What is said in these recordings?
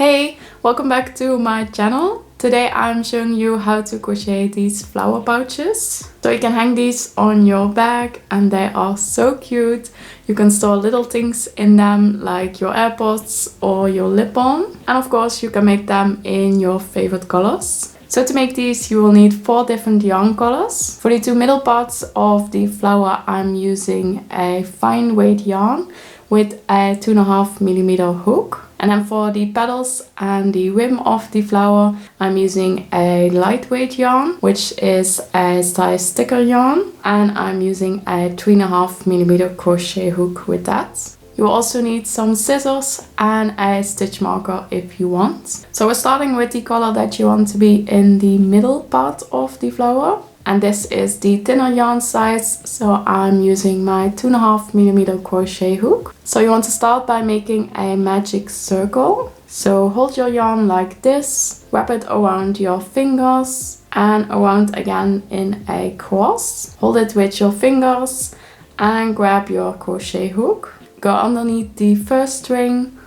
Hey, welcome back to my channel. Today I'm showing you how to crochet these flower pouches. So you can hang these on your bag and they are so cute. You can store little things in them like your AirPods or your lip balm. And of course you can make them in your favorite colors. So to make these you will need 4 different yarn colors. For the 2 middle parts of the flower I'm using a fine weight yarn with a 2.5mm hook. And then for the petals and the rim of the flower, I'm using a lightweight yarn, which is a size thicker yarn. And I'm using a 3.5mm crochet hook with that. You will also need some scissors and a stitch marker if you want. So we're starting with the color that you want to be in the middle part of the flower. And this is the thinner yarn size, so I'm using my 2.5mm crochet hook. So you want to start by making a magic circle. So hold your yarn like this, wrap it around your fingers and around again in a cross. Hold it with your fingers and grab your crochet hook. Go underneath the first string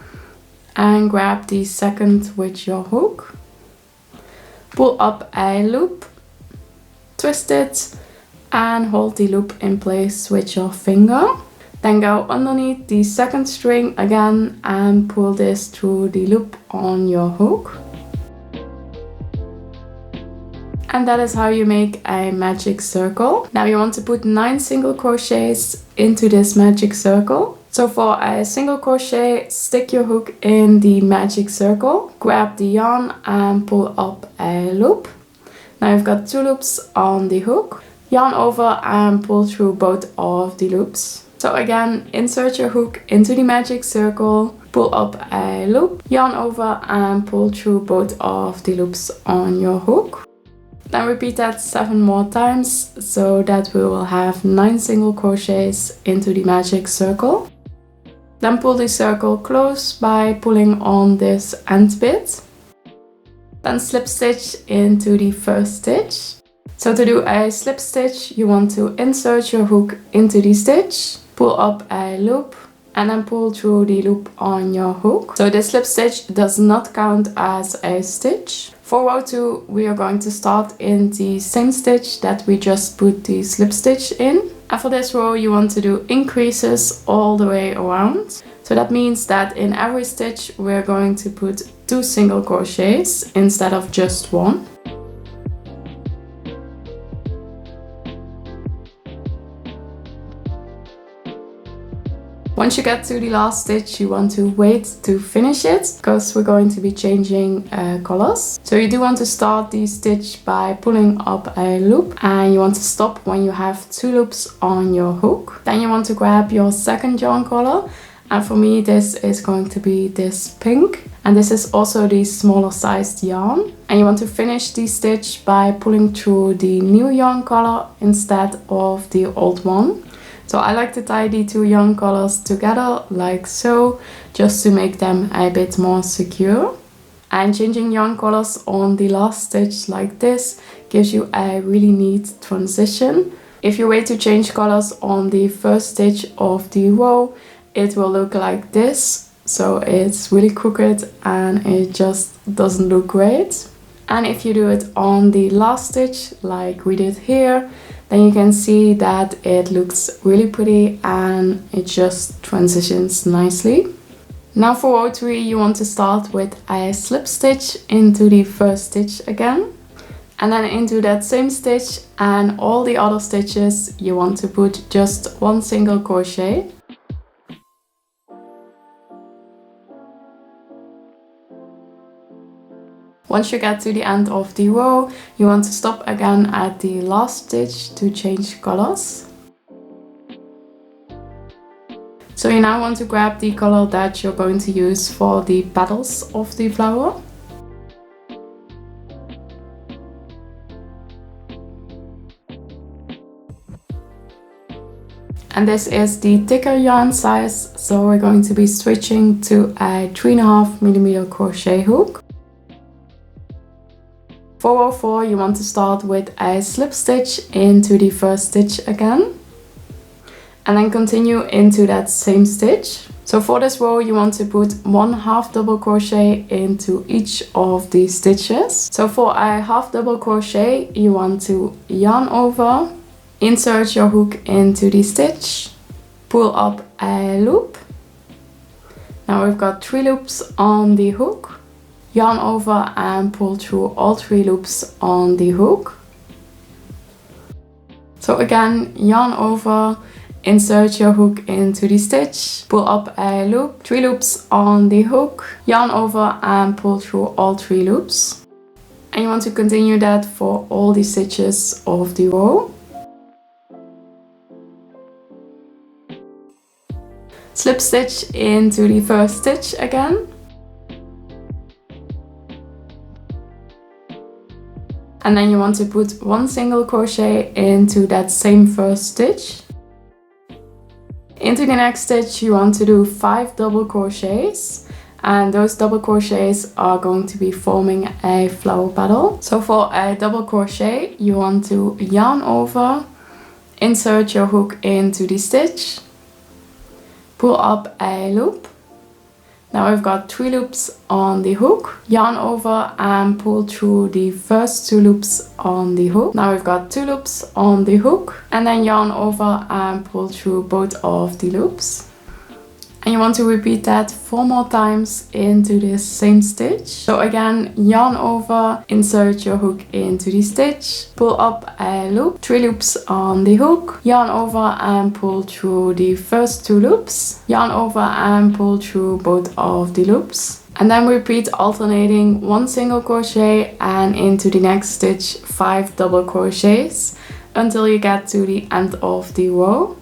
and grab the second with your hook. Pull up a loop. Twist it and hold the loop in place with your finger. Then go underneath the second string again and pull this through the loop on your hook. And that is how you make a magic circle. Now you want to put 9 single crochets into this magic circle. So for a single crochet, stick your hook in the magic circle, grab the yarn and pull up a loop. Now you've got 2 loops on the hook. Yarn over and pull through both of the loops. So again, insert your hook into the magic circle, pull up a loop, yarn over and pull through both of the loops on your hook. Then repeat that 7 more times so that we will have 9 single crochets into the magic circle. Then pull the circle close by pulling on this end bit. Then slip stitch into the first stitch. So to do a slip stitch, you want to insert your hook into the stitch, pull up a loop, and then pull through the loop on your hook. So this slip stitch does not count as a stitch. For row 2, we are going to start in the same stitch that we just put the slip stitch in. And for this row, you want to do increases all the way around. So that means that in every stitch, we're going to put 2 single crochets instead of just 1. Once you get to the last stitch, you want to wait to finish it because we're going to be changing colors. So you do want to start the stitch by pulling up a loop and you want to stop when you have 2 loops on your hook. Then you want to grab your second yarn color. And for me, this is going to be this pink. And this is also the smaller sized yarn. And you want to finish the stitch by pulling through the new yarn color instead of the old one. So I like to tie the 2 yarn colors together like so, just to make them a bit more secure. And changing yarn colors on the last stitch like this gives you a really neat transition. If you wait to change colors on the first stitch of the row, it will look like this. So it's really crooked and it just doesn't look great. And if you do it on the last stitch like we did here, then you can see that it looks really pretty and it just transitions nicely. Now for row 3, you want to start with a slip stitch into the first stitch again. And then into that same stitch and all the other stitches, you want to put just 1 single crochet. Once you get to the end of the row, you want to stop again at the last stitch to change colors. So you now want to grab the color that you're going to use for the petals of the flower. And this is the thicker yarn size, so we're going to be switching to a 3.5mm crochet hook. For row 4, you want to start with a slip stitch into the first stitch again. and then continue into that same stitch. So for this row you want to put 1 half double crochet into each of these stitches. So for a half double crochet you want to yarn over, insert your hook into the stitch, pull up a loop. Now we've got 3 loops on the hook, yarn over and pull through all 3 loops on the hook. So again, yarn over, insert your hook into the stitch, pull up a loop, 3 loops on the hook, yarn over and pull through all 3 loops. And you want to continue that for all the stitches of the row. Slip stitch into the first stitch again. And then you want to put 1 single crochet into that same first stitch. Into the next stitch you want to do 5 double crochets, and those double crochets are going to be forming a flower petal. So for a double crochet you want to yarn over, insert your hook into the stitch, pull up a loop. Now we've got 3 loops on the hook, yarn over and pull through the first 2 loops on the hook. Now we've got 2 loops on the hook, and then yarn over and pull through both of the loops. And you want to repeat that 4 more times into this same stitch. So again, yarn over, insert your hook into the stitch, pull up a loop, 3 loops on the hook, yarn over and pull through the first 2 loops, yarn over and pull through both of the loops. And then repeat alternating 1 single crochet and into the next stitch 5 double crochets until you get to the end of the row.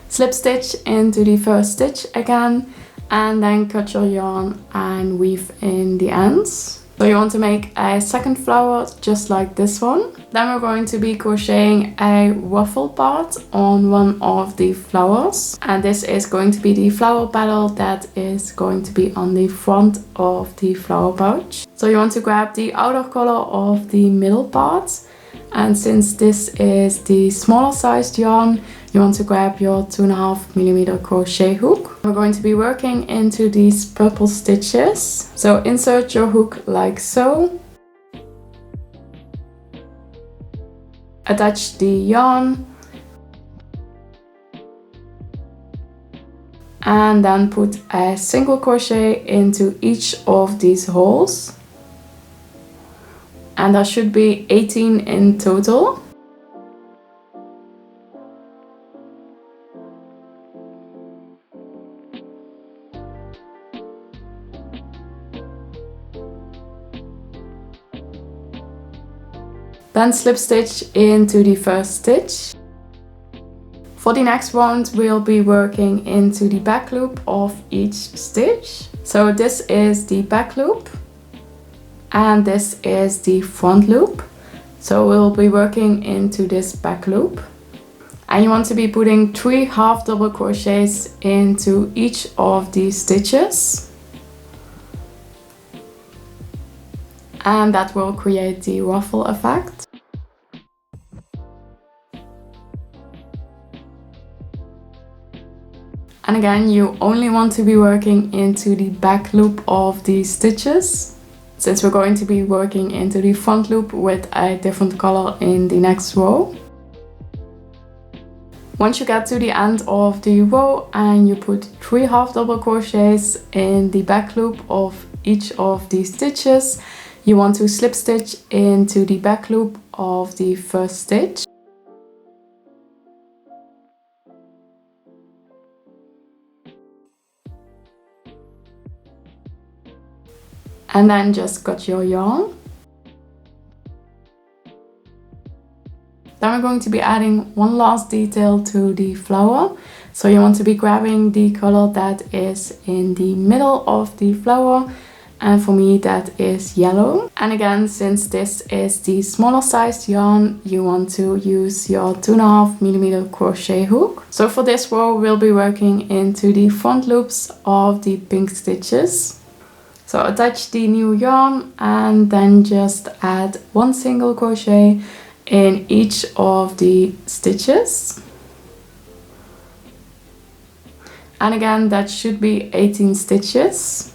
Slip stitch into the first stitch again, and then cut your yarn and weave in the ends. So you want to make a second flower just like this one. Then we're going to be crocheting a ruffle part on one of the flowers, and this is going to be the flower petal that is going to be on the front of the flower pouch. So you want to grab the outer color of the middle part, and since this is the smaller sized yarn, you want to grab your 2.5mm crochet hook. We're going to be working into these purple stitches. So insert your hook like so. Attach the yarn. And then put a single crochet into each of these holes. And there should be 18 in total. Then slip stitch into the first stitch. For the next round we'll be working into the back loop of each stitch. So this is the back loop and this is the front loop. So we'll be working into this back loop. And you want to be putting 3 half double crochets into each of these stitches. And that will create the ruffle effect. And again, you only want to be working into the back loop of these stitches, since we're going to be working into the front loop with a different color in the next row. Once you get to the end of the row and you put 3 half double crochets in the back loop of each of these stitches, you want to slip stitch into the back loop of the first stitch. And then just cut your yarn. Then we're going to be adding one last detail to the flower. So you want to be grabbing the color that is in the middle of the flower, and for me that is yellow. And again, since this is the smaller sized yarn, you want to use your 2.5mm crochet hook. So for this row we'll be working into the front loops of the pink stitches. So attach the new yarn and then just add 1 single crochet in each of the stitches. And again, that should be 18 stitches.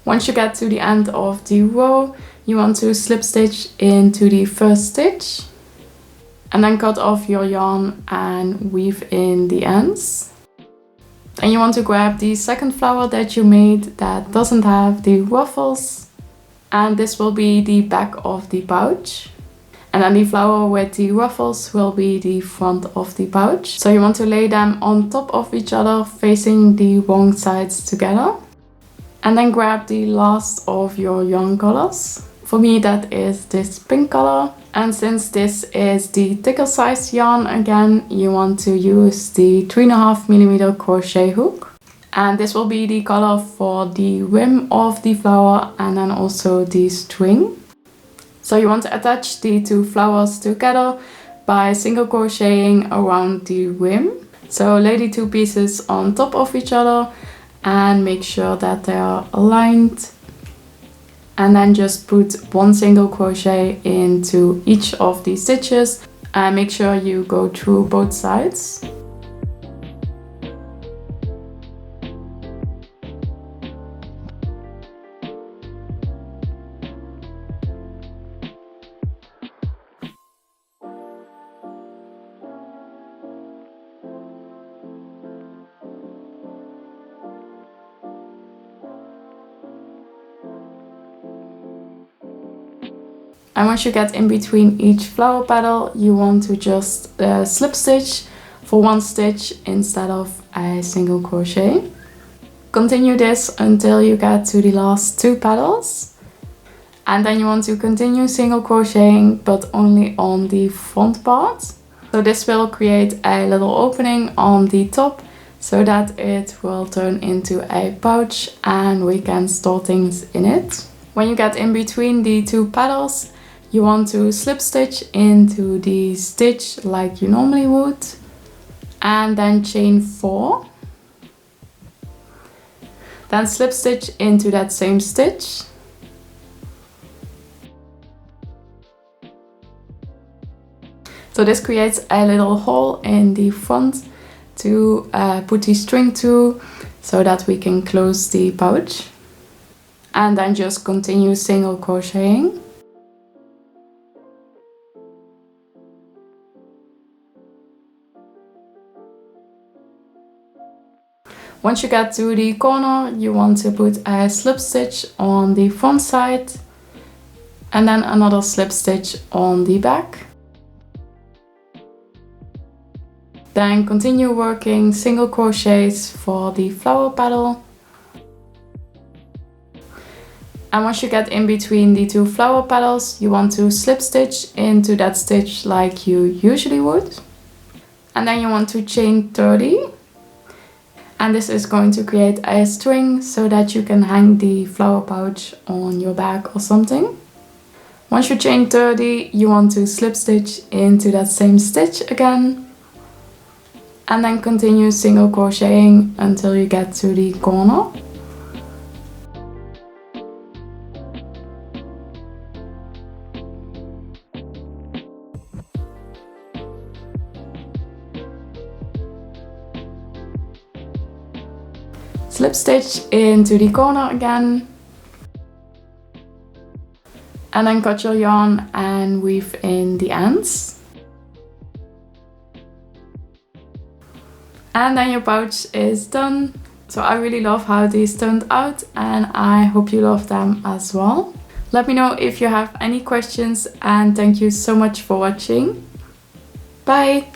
Once you get to the end of the row, you want to slip stitch into the first stitch and then cut off your yarn and weave in the ends. And you want to grab the second flower that you made that doesn't have the ruffles, and this will be the back of the pouch. And then the flower with the ruffles will be the front of the pouch. So you want to lay them on top of each other, facing the wrong sides together. And then grab the last of your yarn colors. For me, that is this pink color. And since this is the thicker size yarn, again, you want to use the 3.5mm crochet hook. And this will be the color for the rim of the flower and then also the string. So you want to attach the two flowers together by single crocheting around the rim. So lay the two pieces on top of each other and make sure that they are aligned, and then just put one single crochet into each of these stitches and make sure you go through both sides. And once you get in between each flower petal, you want to just slip stitch for one stitch instead of a single crochet. Continue this until you get to the last two petals. And then you want to continue single crocheting, but only on the front part. So this will create a little opening on the top so that it will turn into a pouch and we can store things in it. When you get in between the two petals, you want to slip stitch into the stitch like you normally would, and then chain 4. Then slip stitch into that same stitch. So this creates a little hole in the front to put the string to, so that we can close the pouch. And then just continue single crocheting. Once you get to the corner, you want to put a slip stitch on the front side and then another slip stitch on the back. Then continue working single crochets for the flower petal. And once you get in between the two flower petals, you want to slip stitch into that stitch like you usually would. And then you want to chain 30. And this is going to create a string so that you can hang the flower pouch on your back or something. Once you chain 30, you want to slip stitch into that same stitch again. And then continue single crocheting until you get to the corner. Slip stitch into the corner again, and then cut your yarn and weave in the ends. And then your pouch is done. So I really love how these turned out and I hope you love them as well. Let me know if you have any questions and thank you so much for watching. Bye!